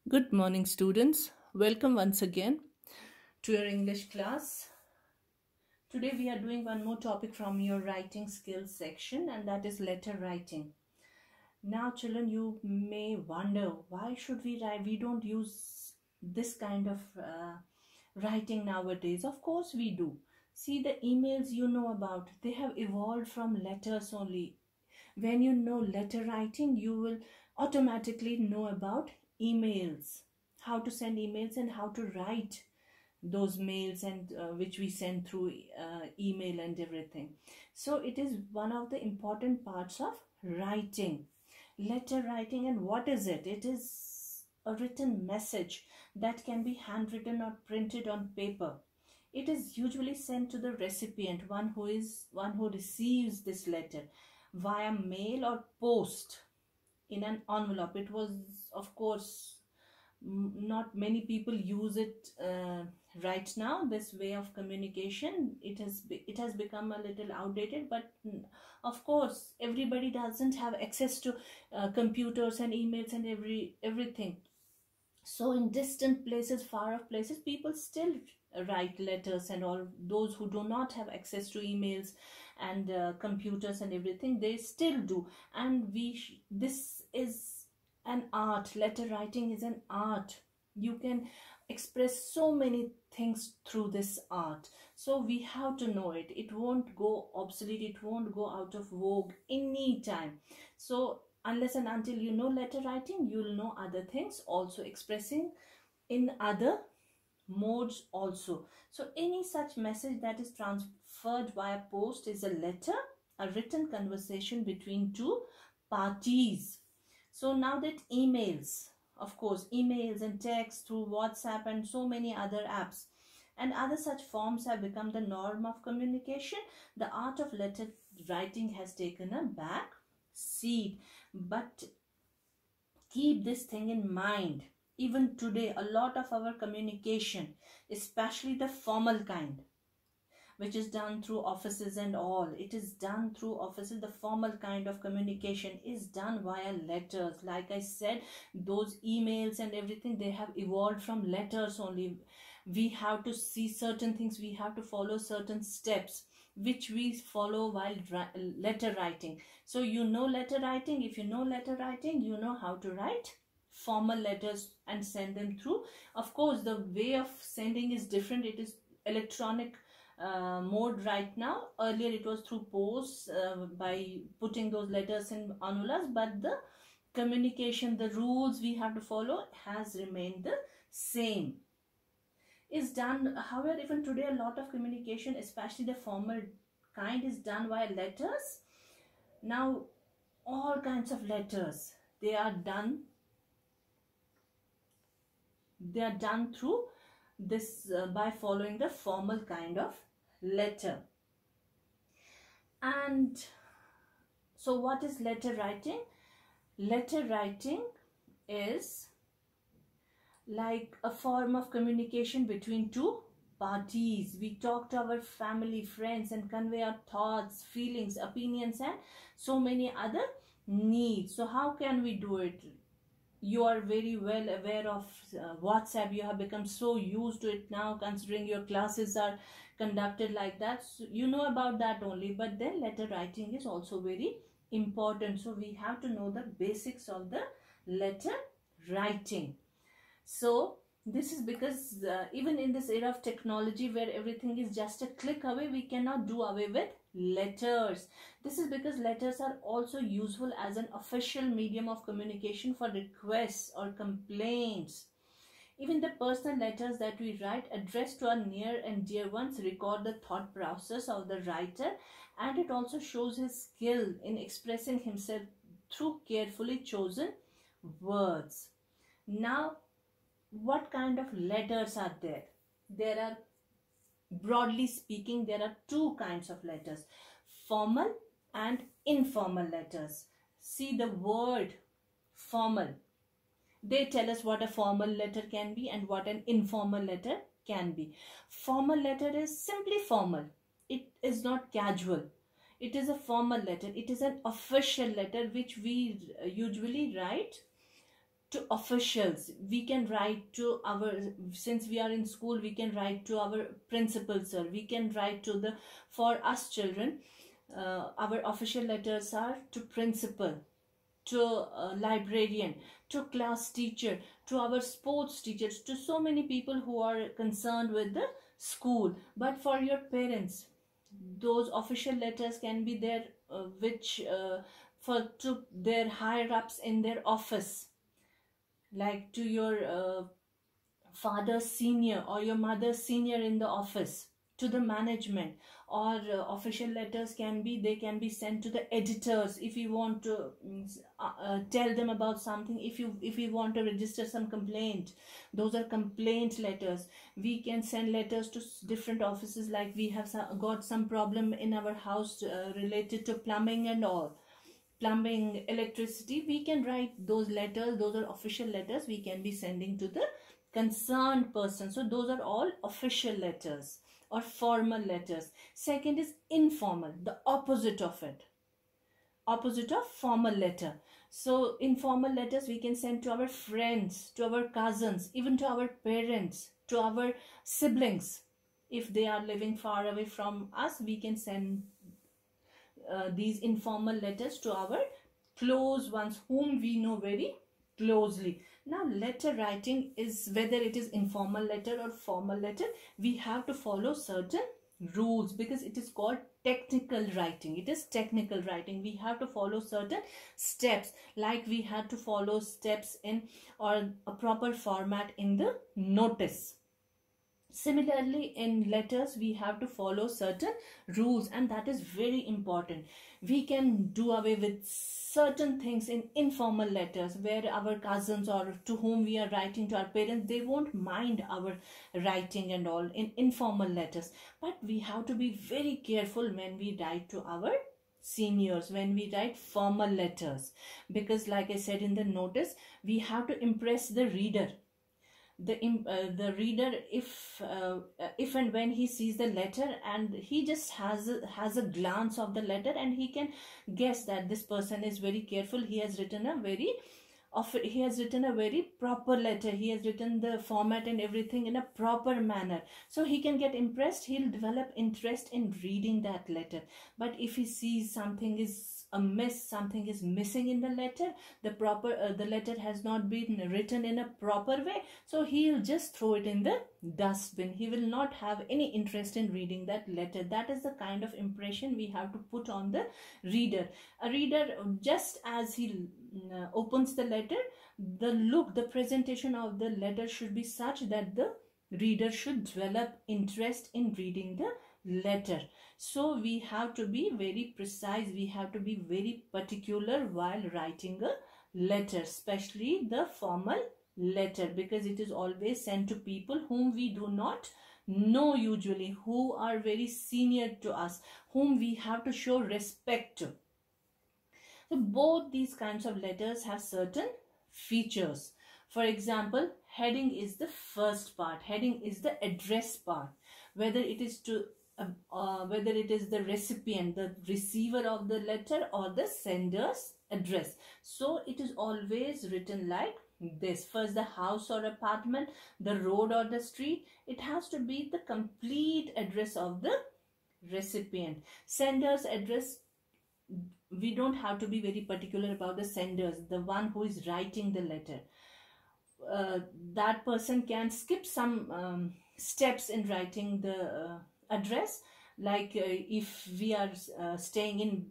Good morning, students. Welcome once again to your English class. Today we are doing one more topic from your writing skills section, and that is letter writing. Now, children, you may wonder, why should we write? We don't use this kind of writing nowadays. Of course we do. See, the emails you know about, they have evolved from letters only. When you know letter writing, you will automatically know about emails, how to send emails and how to write those mails, and which we send through email and everything. So it is one of the important parts of writing, letter writing. And what is it? It is a written message that can be handwritten or printed on paper. It is usually sent to the recipient, one who receives this letter, via mail or post in an envelope. It was, of course, not many people use it right now. This way of communication, it has become a little outdated, but of course everybody doesn't have access to computers and emails and everything. So in distant places, far off places, people still write letters, and all those who do not have access to emails and computers and everything, they still do. And this is an art. Letter writing is an art. You can express so many things through this art. So we have to know it. It won't go obsolete. It won't go out of vogue anytime. So unless and until you know letter writing, you'll know other things also, expressing in other modes also. So any such message that is transferred via post is a letter, a written conversation between two parties. So now that emails, of course, emails and text through WhatsApp and so many other apps and other such forms have become the norm of communication, the art of letter writing has taken a back seat. But keep this thing in mind. Even today, a lot of our communication, especially the formal kind, which is done through offices and all, it is done through offices. The formal kind of communication is done via letters. Like I said, those emails and everything, they have evolved from letters only. We have to see certain things, we have to follow certain steps which we follow while letter writing. So you know letter writing. If you know letter writing, you know how to write formal letters and send them through. Of course, the way of sending is different. It is electronic mode right now. Earlier it was through post, by putting those letters in envelopes, but the communication, the rules we have to follow has remained the same. Is done, however, even today a lot of communication, especially the formal kind, is done via letters. Now all kinds of letters, they are done through this by following the formal kind of letter. And so what is letter writing? Letter writing is like a form of communication between two parties. We talk to our family, friends, and convey our thoughts, feelings, opinions, and so many other needs. So how can we do it? You are very well aware of WhatsApp. You have become so used to it now, considering your classes are conducted like that. So you know about that only. But then letter writing is also very important. So we have to know the basics of the letter writing. So this is because even in this era of technology where everything is just a click away, we cannot do away with letters. This is because letters are also useful as an official medium of communication for requests or complaints. Even the personal letters that we write addressed to our near and dear ones record the thought process of the writer, and it also shows his skill in expressing himself through carefully chosen words. Now, what kind of letters are there? There are, broadly speaking, there are two kinds of letters: formal and informal letters. See the word formal. They tell us what a formal letter can be and what an informal letter can be. Formal letter is simply formal. It is not casual. It is a formal letter. It is an official letter which we usually write to officials. We can write to our, since we are in school, we can write to our principal sir, we can write to the, for us children, our official letters are to principal, to librarian, to class teacher, to our sports teachers, to so many people who are concerned with the school. But for your parents, those official letters can be there, which for to their higher ups in their office, like to your father senior or your mother senior in the office, to the management. Or official letters can be, they can be sent to the editors if you want to tell them about something, if you want to register some complaint. Those are complaint letters. We can send letters to different offices, like we have got some problem in our house related to plumbing and all, plumbing, electricity. We can write those letters. Those are official letters we can be sending to the concerned person. So those are all official letters or formal letters. Second is informal, the opposite of it, opposite of formal letter. So informal letters we can send to our friends, to our cousins, even to our parents, to our siblings. If they are living far away from us, we can send these informal letters to our close ones whom we know very closely. Now letter writing is, whether it is informal letter or formal letter, we have to follow certain rules, because it is called technical writing. It is technical writing. We have to follow certain steps, like we had to follow steps in, or a proper format in the notice. Similarly, in letters we have to follow certain rules, and that is very important. We can do away with certain things in informal letters, where our cousins or to whom we are writing, to our parents, they won't mind our writing and all in informal letters. But we have to be very careful when we write to our seniors, when we write formal letters, because like I said in the notice, we have to impress the reader. The reader, if and when he sees the letter and he just has a glance of the letter, and he can guess that this person is very careful, he has written a very proper letter, he has written the format and everything in a proper manner, so he can get impressed, he'll develop interest in reading that letter. But if he sees something is amiss, something is missing in the letter, the letter has not been written in a proper way, so he'll just throw it in the dustbin. He will not have any interest in reading that letter. That is the kind of impression we have to put on the reader. A reader, just as he opens the letter, the look, the presentation of the letter should be such that the reader should develop interest in reading the letter. So we have to be very precise, we have to be very particular while writing a letter, especially the formal letter, because it is always sent to people whom we do not know usually, who are very senior to us, whom we have to show respect to. So both these kinds of letters have certain features. For example, heading is the first part, heading is the address part, whether it is to whether it is the recipient, the receiver of the letter, or the sender's address. So it is always written like this. First, the house or apartment, the road or the street. It has to be the complete address of the recipient. Sender's address, we don't have to be very particular about the senders, the one who is writing the letter. That person can skip some steps in writing the address, like if we are staying in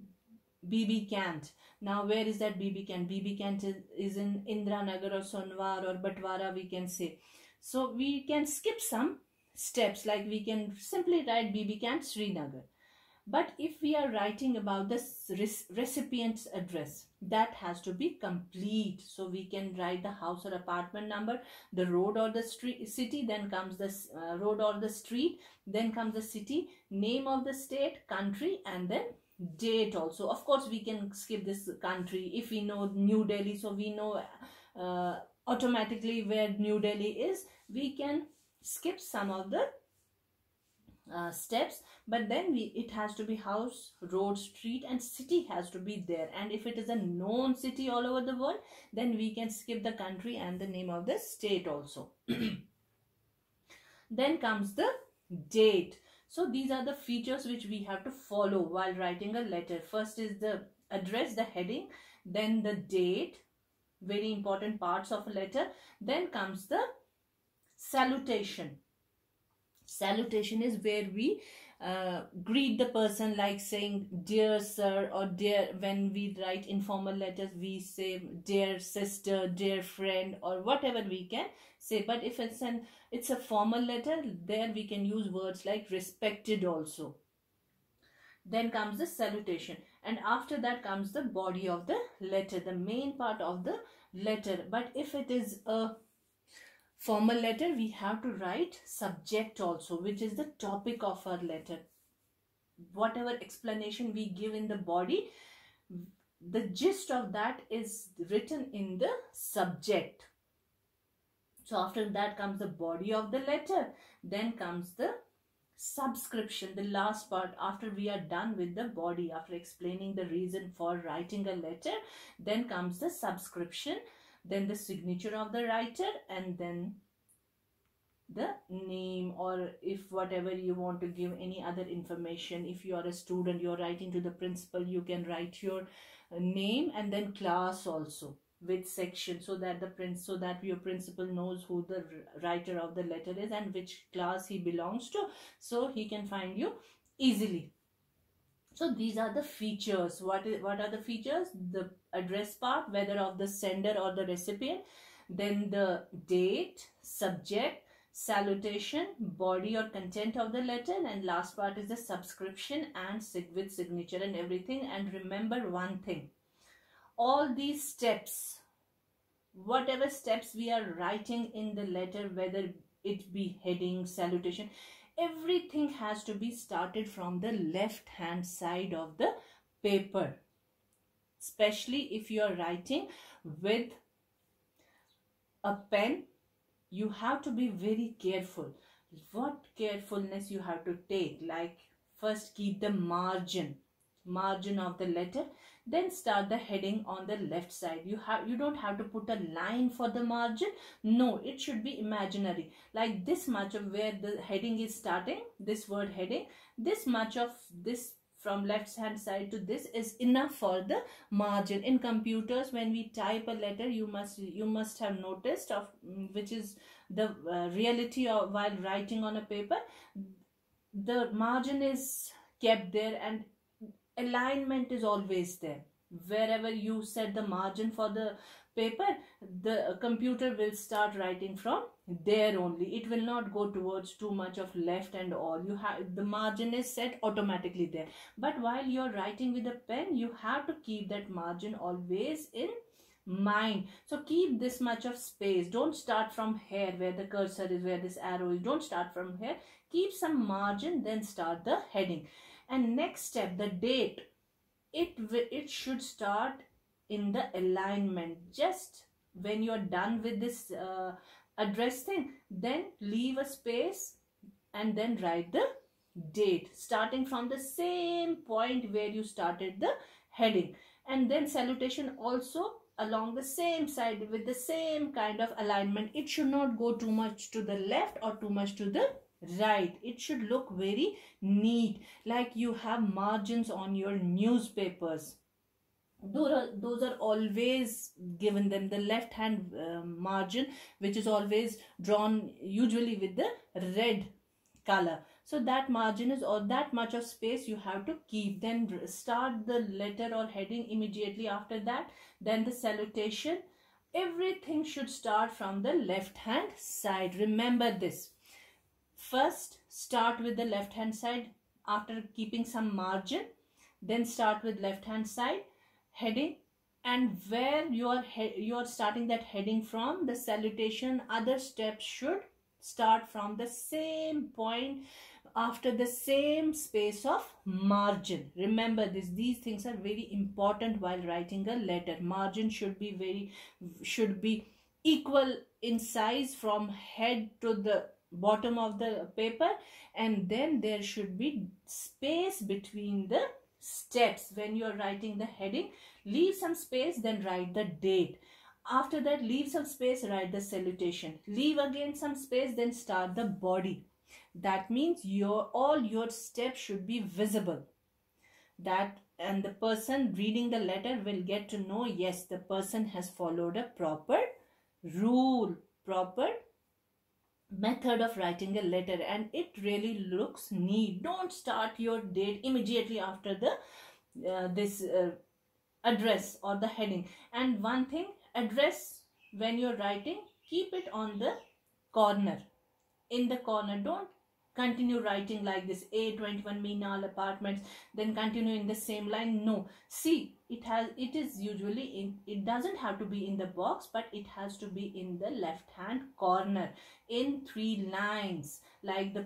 BB Cant. Now where is that BB Cant? BB Cant is in Indranagar or Sonwar or Batwara, we can say. So we can skip some steps, like we can simply write BB Cant, Srinagar. But if we are writing about the recipient's address, that has to be complete. So we can write the house or apartment number, the road or the street, city, then comes the road or the street, then comes the city, name of the state, country, and then date also. Of course, we can skip this country if we know New Delhi, so we know automatically where New Delhi is. We can skip some of the steps, but then it has to be house, road, street, and city has to be there. And if it is a known city all over the world, then we can skip the country and the name of the state also. Then comes the date. So these are the features which we have to follow while writing a letter. First is the address, the heading, then the date, very important parts of a letter. Then comes the salutation. Salutation is where we greet the person, like saying dear sir, or dear, when we write informal letters we say dear sister, dear friend, or whatever we can say. But if it's a formal letter, there we can use words like respected also. Then comes the salutation, and after that comes the body of the letter, the main part of the letter. But if it is a formal letter, we have to write subject also, which is the topic of our letter. Whatever explanation we give in the body, the gist of that is written in the subject. So after that comes the body of the letter. Then comes the subscription, the last part. After we are done with the body, after explaining the reason for writing a letter, then comes the subscription, then the signature of the writer, and then the name, or if whatever you want to give any other information. If you are a student, you are writing to the principal, you can write your name and then class also with section, so that your principal knows who the writer of the letter is and which class he belongs to, so he can find you easily. So these are the features. What are the features? The address part, whether of the sender or the recipient, then the date, subject, salutation, body or content of the letter, and last part is the subscription and with signature and everything. And remember one thing, all these steps, whatever steps we are writing in the letter, whether it be heading, salutation, everything has to be started from the left hand side of the paper. Especially if you are writing with a pen, you have to be very careful. What carefulness you have to take? Like, first keep the margin of the letter, then start the heading on the left side. You don't have to put a line for the margin. No, it should be imaginary, like this much of where the heading is starting, this word heading, this much of this from left hand side to this is enough for the margin. In computers, when we type a letter, you must have noticed of which is the reality of while writing on a paper, the margin is kept there and alignment is always there. Wherever you set the margin for the paper, the computer will start writing from there only. It will not go towards too much of left and all. The margin is set automatically there. But while you're writing with a pen, you have to keep that margin always in mind. So keep this much of space. Don't start from here where the cursor is, where this arrow is. Don't start from here. Keep some margin, then start the heading. And next step, the date, it should start in the alignment. Just when you're done with this address thing, then leave a space and then write the date, starting from the same point where you started the heading. And then salutation also along the same side with the same kind of alignment. It should not go too much to the left or too much to the right. It should look very neat, like you have margins on your newspapers. Those are always given them the left hand margin, which is always drawn usually with the red color. So that margin is, or that much of space you have to keep. Then start the letter or heading immediately after that. Then the salutation. Everything should start from the left hand side. Remember this. First start with the left hand side after keeping some margin. Then start with left hand side heading, and where you are starting that heading from, the salutation, other steps should start from the same point after the same space of margin. Remember this. These things are very important while writing a letter. Margin should be equal in size from head to the bottom of the paper, and then there should be space between the steps. When you are writing the heading, leave some space, then write the date. After that, leave some space, write the salutation. Leave again some space, then start the body. That means all your steps should be visible. That, and the person reading the letter will get to know, yes, the person has followed a proper rule, proper method of writing a letter, and it really looks neat. Don't start your date immediately after the this address or the heading. And one thing, address, when you're writing, keep it on the corner, in the corner. Don't continue writing like this, A21 Meenal Apartments, then continue in the same line. No, see, it is usually in, it doesn't have to be in the box, but it has to be in the left hand corner in 3 lines, like the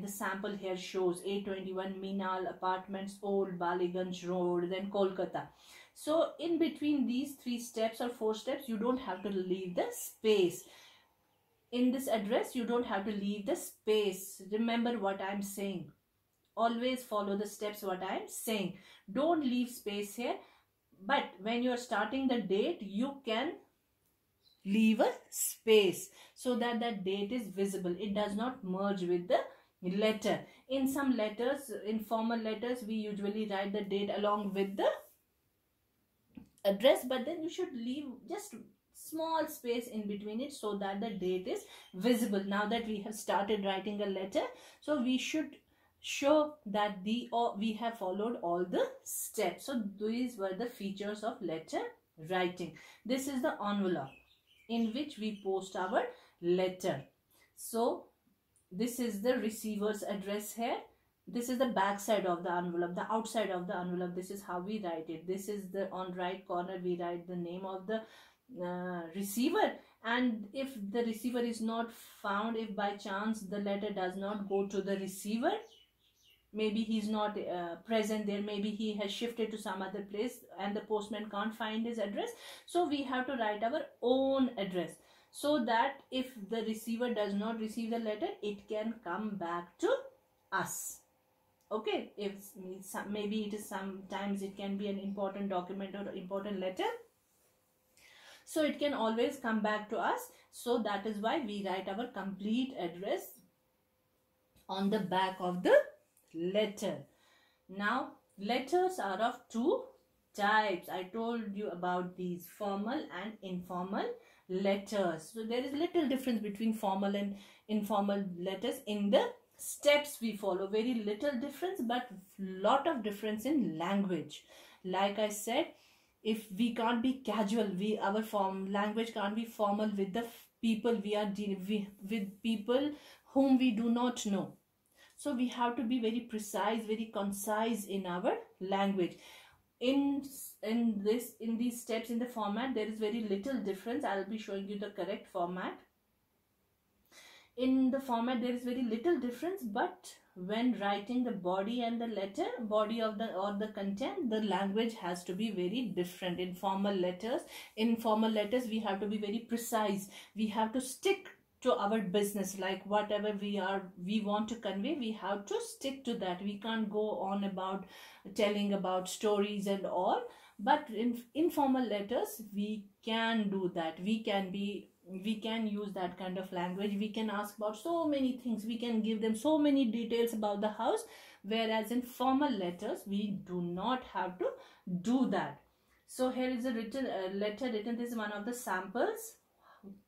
sample here shows, A21 Meenal Apartments, Old Baliganj Road, then Kolkata. So in between these 3 steps or 4 steps, you don't have to leave the space. In this address, you don't have to leave the space. Remember what I'm saying. Always follow the steps what I'm saying. Don't leave space here. But when you're starting the date, you can leave a space so that that date is visible. It does not merge with the letter. In some letters, in formal letters, we usually write the date along with the address, but then you should leave just small space in between it so that the date is visible. Now that we have started writing a letter, so we should show that we have followed all the steps. So these were the features of letter writing. This is the envelope in which we post our letter. So this is the receiver's address here. This is the back side of the envelope, the outside of the envelope. This is how we write it. This is the, on right corner we write the name of the receiver. And if the receiver is not found, if by chance the letter does not go to the receiver, maybe he's not present there, maybe he has shifted to some other place and the postman can't find his address, so we have to write our own address, so that if the receiver does not receive the letter, it can come back to us. Okay, if maybe it is, sometimes it can be an important document or important letter, so it can always come back to us. So that is why we write our complete address on the back of the letter. Now, letters are of 2 types. I told you about these, formal and informal letters. So there is little difference between formal and informal letters. In the steps we follow, very little difference, but lot of difference in language. Like I said, if we can't be casual, our language can't be formal with the people we are dealing with people whom we do not know. So we have to be very precise, very concise in our language. In these steps, in the format, there is very little difference. I'll be showing you the correct format. In the format, there is very little difference, but when writing the body and the letter, body of the content, the language has to be very different. In formal letters, we have to be very precise. We have to stick to our business, like whatever we want to convey, we have to stick to that. We can't go on about telling about stories and all. But in informal letters, we can do that. We can use that kind of language. We can ask about so many things. We can give them so many details about the house. Whereas in formal letters, we do not have to do that. So here is a letter written. This is one of the samples.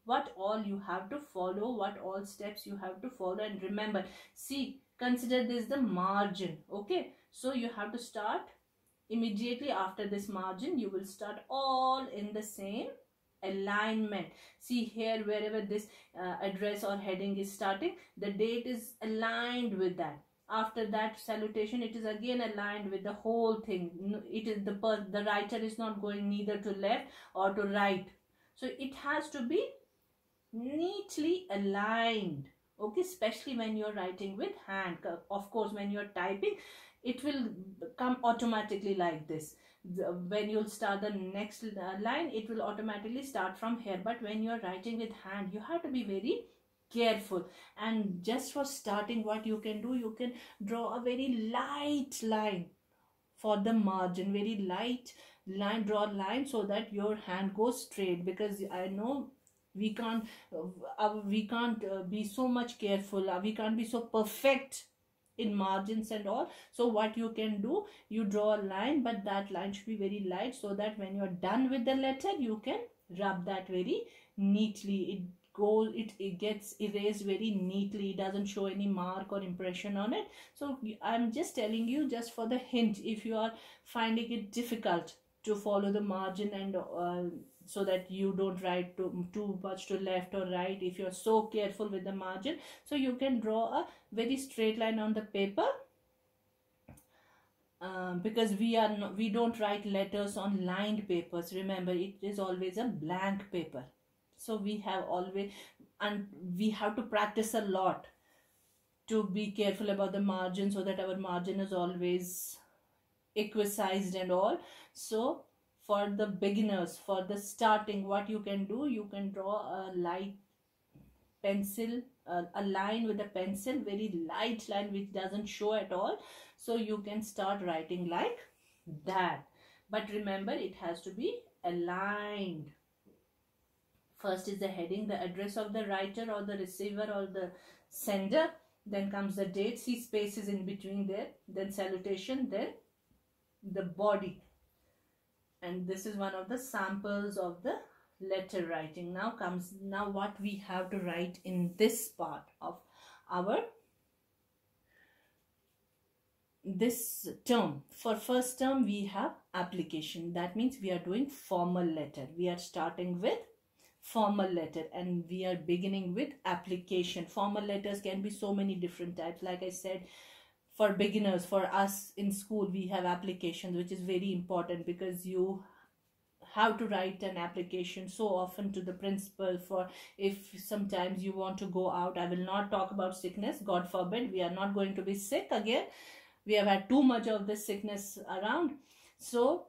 What all you have to follow, what all steps you have to follow. And remember, see, consider this the margin. Okay, so you have to start immediately after this margin. You will start all in the same alignment. See here, wherever this address or heading is starting, the date is aligned with that. After that salutation, it is again aligned with the whole thing. It is the writer is not going neither to left or to right. So it has to be neatly aligned. Okay, especially when you're writing with hand. Of course, when you're typing, it will come automatically like this. When you'll start the next line, it will automatically start from here. But when you're writing with hand, you have to be very careful. And just for starting, what you can do, you can draw a very light line for the margin, very light line, draw a line so that your hand goes straight, because I know we can't be so much careful, we can't be so perfect in margins and all. So what you can do, you draw a line, but that line should be very light, so that when you're done with the letter, you can rub that very neatly. It gets erased very neatly. It doesn't show any mark or impression on it. So I'm just telling you, just for the hint, if you are finding it difficult to follow the margin, and so that you don't write too much to left or right, if you're so careful with the margin, so you can draw a very straight line on the paper. Because we don't write letters on lined papers. Remember, it is always a blank paper. So we have to practice a lot to be careful about the margin, so that our margin is always equisized and all. So for the beginners, for the starting, what you can do, you can draw a light pencil, a line with a pencil, very light line which doesn't show at all. So you can start writing like that. But remember, it has to be aligned. First is the heading, the address of the writer or the receiver or the sender. Then comes the date, see spaces in between there. Then salutation, then the body. And this is one of the samples of the letter writing. Now what we have to write in this part of this term. For first term, we have application. That means we are doing formal letter. We are starting with formal letter and we are beginning with application. Formal letters can be so many different types. Like I said, for beginners, for us in school, we have applications, which is very important, because you have to write an application so often to the principal, for if sometimes you want to go out. I will not talk about sickness, God forbid, we are not going to be sick again. We have had too much of this sickness around. So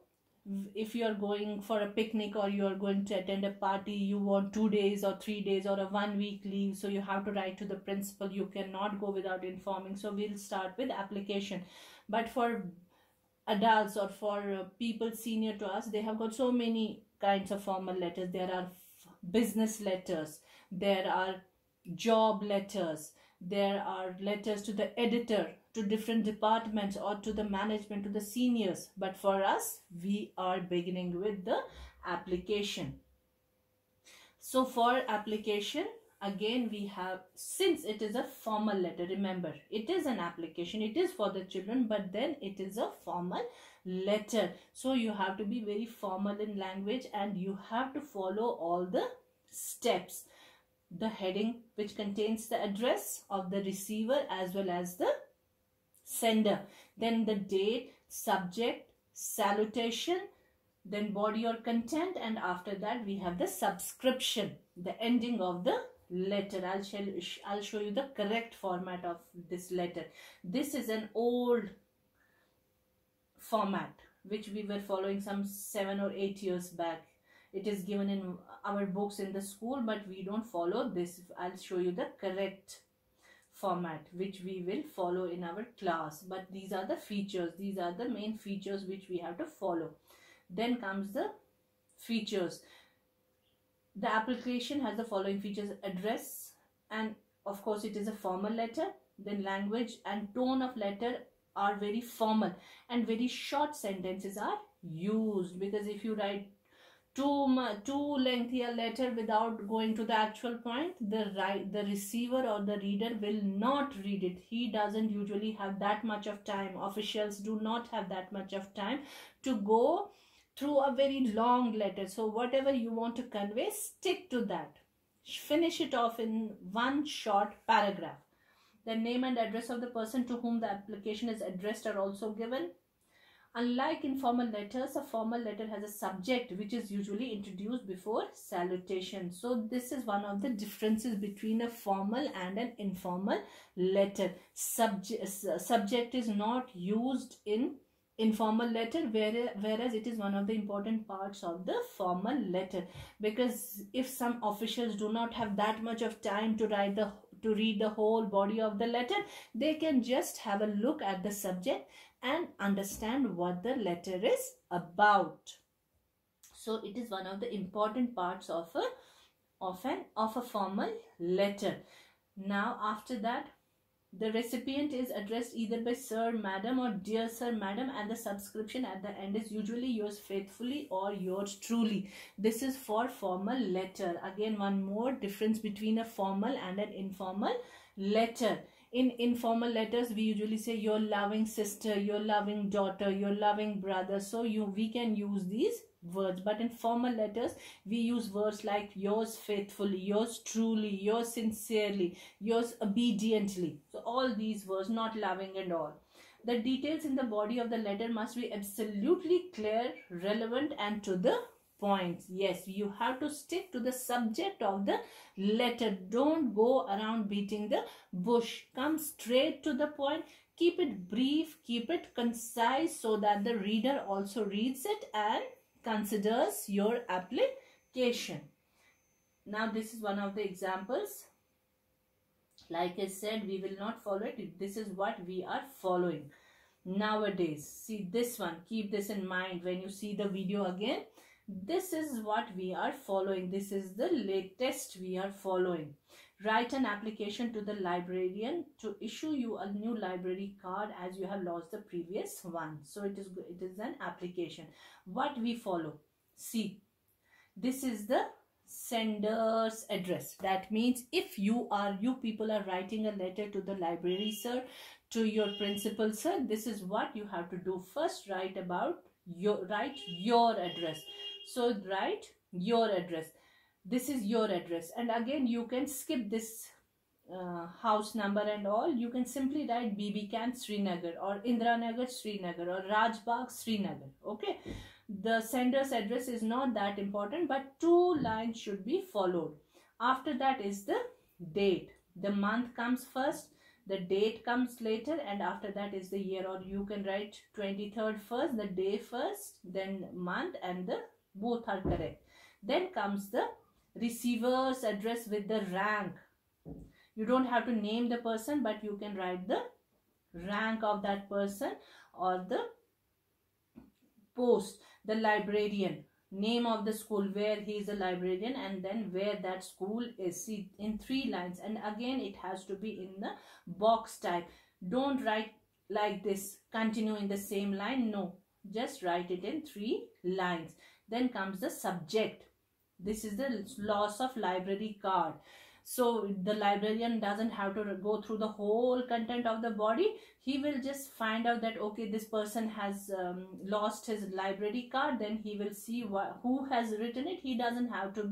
if you are going for a picnic or you are going to attend a party, you want 2 days or 3 days or a 1 week leave, so you have to write to the principal. You cannot go without informing. So we'll start with application. But for adults or for people senior to us, they have got so many kinds of formal letters. There are business letters, there are job letters, there are letters to the editor, to different departments, or to the management, to the seniors. But for us, we are beginning with the application. So for application, again we have, since it is a formal letter, remember, it is an application, it is for the children, but then it is a formal letter. So you have to be very formal in language and you have to follow all the steps. The heading, which contains the address of the receiver as well as the sender. Then the date, subject, salutation, then body or content, and after that we have the subscription, the ending of the letter. I'll show you the correct format of this letter. This is an old format which we were following some 7 or 8 years back. It is given in our books in the school, but we don't follow this. I'll show you the correct format which we will follow in our class. But these are the features, these are the main features which we have to follow. Then comes the features. The application has the following features: address, and of course it is a formal letter. Then language and tone of letter are very formal, and very short sentences are used, because if you write too lengthy a letter without going to the actual point, the receiver or the reader will not read it. He doesn't usually have that much of time. Officials do not have that much of time to go through a very long letter. So whatever you want to convey, stick to that. Finish it off in one short paragraph. The name and address of the person to whom the application is addressed are also given. Unlike informal letters, a formal letter has a subject which is usually introduced before salutation. So this is one of the differences between a formal and an informal letter. Subject is not used in informal letter, whereas it is one of the important parts of the formal letter, because if some officials do not have that much of time to read the whole body of the letter, they can just have a look at the subject and understand what the letter is about. So it is one of the important parts of a formal letter. Now after that, the recipient is addressed either by sir, madam, or dear sir, madam, and the subscription at the end is usually yours faithfully or yours truly. This is for formal letter. Again, one more difference between a formal and an informal letter. In informal letters, we usually say your loving sister, your loving daughter, your loving brother. So we can use these words. But in formal letters, we use words like yours faithfully, yours truly, yours sincerely, yours obediently. So all these words, not loving and all. The details in the body of the letter must be absolutely clear, relevant, and to the point. Yes, you have to stick to the subject of the letter. Don't go around beating the bush. Come straight to the point. Keep it brief, keep it concise, so that the reader also reads it and considers your application. Now this is one of the examples. Like I said, we will not follow it. This is what we are following nowadays. See this one, keep this in mind when you see the video again. This is what we are following. This is the latest we are following. Write an application to the librarian to issue you a new library card as you have lost the previous one. So it is an application. What we follow? See, this is the sender's address. That means if you people are writing a letter to the library sir, to your principal sir, this is what you have to do. First, write your address. So write your address. This is your address, and again you can skip this house number and all. You can simply write BB Camp Srinagar, or Indiranagar Srinagar, or Rajbagh Srinagar. Okay, the sender's address is not that important, but 2 lines should be followed. After that is the date. The month comes first, the date comes later, and after that is the year, or you can write 23rd first, the day first, then month, and the both are correct. Then comes the receiver's address with the rank. You don't have to name the person, but you can write the rank of that person, or the post, the librarian, name of the school where he is a librarian, and then where that school is. See, in 3 lines, and again it has to be in the box type. Don't write like this, continue in the same line. No, just write it in 3 lines. Then comes the subject. This is the loss of library card. So the librarian doesn't have to go through the whole content of the body. He will just find out that okay, this person has lost his library card. Then he will see who has written it. He doesn't have to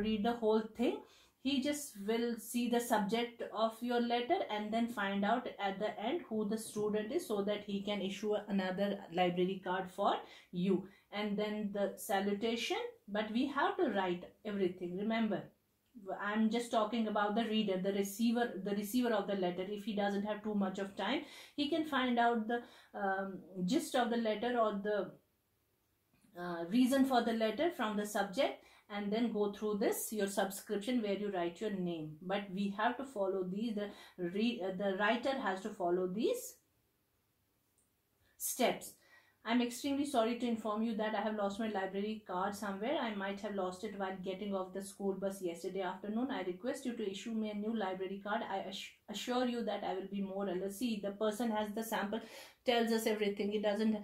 read the whole thing. He just will see the subject of your letter and then find out at the end who the student is, so that he can issue another library card for you. And then the salutation, but we have to write everything. Remember, I'm just talking about the reader, the receiver of the letter. If he doesn't have too much of time, he can find out the gist of the letter, or the reason for the letter from the subject, and then go through this, your subscription, where you write your name. But we have to follow these, the writer has to follow these steps. I'm extremely sorry to inform you that I have lost my library card somewhere. I might have lost it while getting off the school bus yesterday afternoon. I request you to issue me a new library card. I assure you that I will be more alert. See, the person has the sample, tells us everything. It doesn't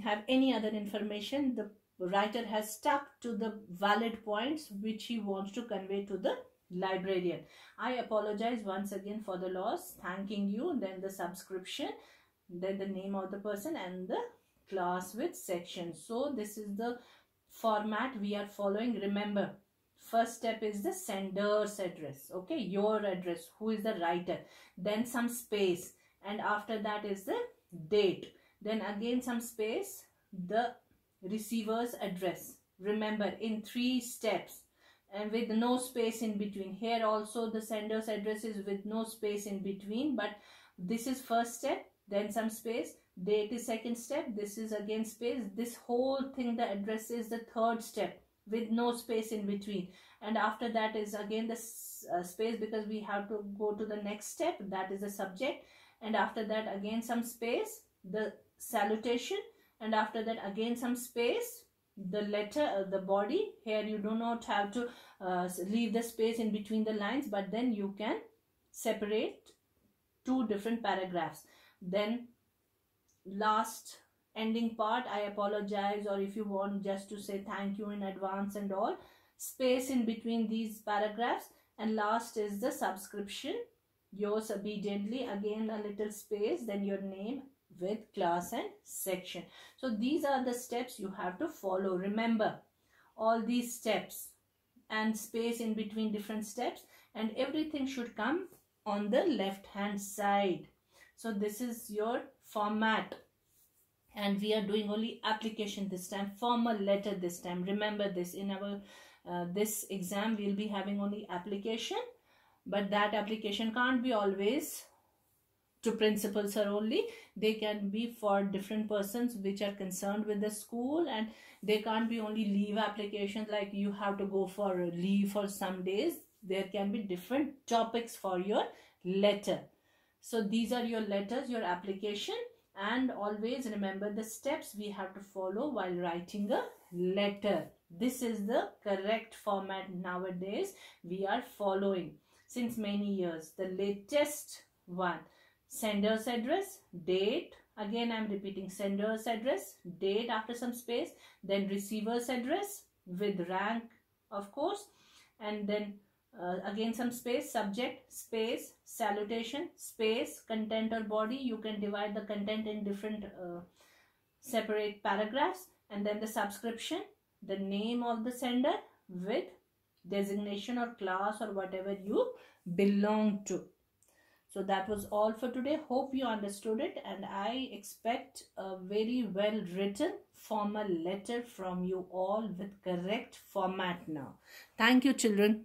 have any other information. The writer has stuck to the valid points which he wants to convey to the librarian. I apologize once again for the loss. Thanking you. Then the subscription, then the name of the person, and the class with section. So this is the format we are following. Remember, first step is the sender's address. Okay, your address, who is the writer, then some space, and after that is the date, then again some space, the receiver's address. Remember, in 3 steps and with no space in between. Here also the sender's address is with no space in between, but this is first step, then some space, Date is second step. This is again space. This whole thing, the address, is the third step with no space in between. And after that is again the space, because we have to go to the next step, that is the subject. And after that again some space, the salutation. And after that again some space, the letter, the body. Here you do not have to leave the space in between the lines, but then you can separate two different paragraphs. Then last ending part, I apologize, or if you want just to say thank you in advance and all, space in between these paragraphs. And last is the subscription, yours obediently, again a little space, then your name with class and section. So these are the steps you have to follow. Remember all these steps and space in between different steps, and everything should come on the left hand side. So this is your format, and we are doing only application this time, formal letter this time. Remember this, in our this exam we'll be having only application, but that application can't be always to principals or only. They can be for different persons which are concerned with the school, and they can't be only leave applications, like you have to go for a leave for some days. There can be different topics for your letter. So these are your letters, your application, and always remember the steps we have to follow while writing a letter. This is the correct format nowadays we are following since many years. The latest one, sender's address, date, again I am repeating, sender's address, date after some space, then receiver's address with rank of course, and then again some space, subject, space, salutation, space, content or body. You can divide the content in different separate paragraphs, and then the subscription, the name of the sender with designation or class or whatever you belong to. So that was all for today. Hope you understood it, and I expect a very well written formal letter from you all with correct format now. Thank you, children.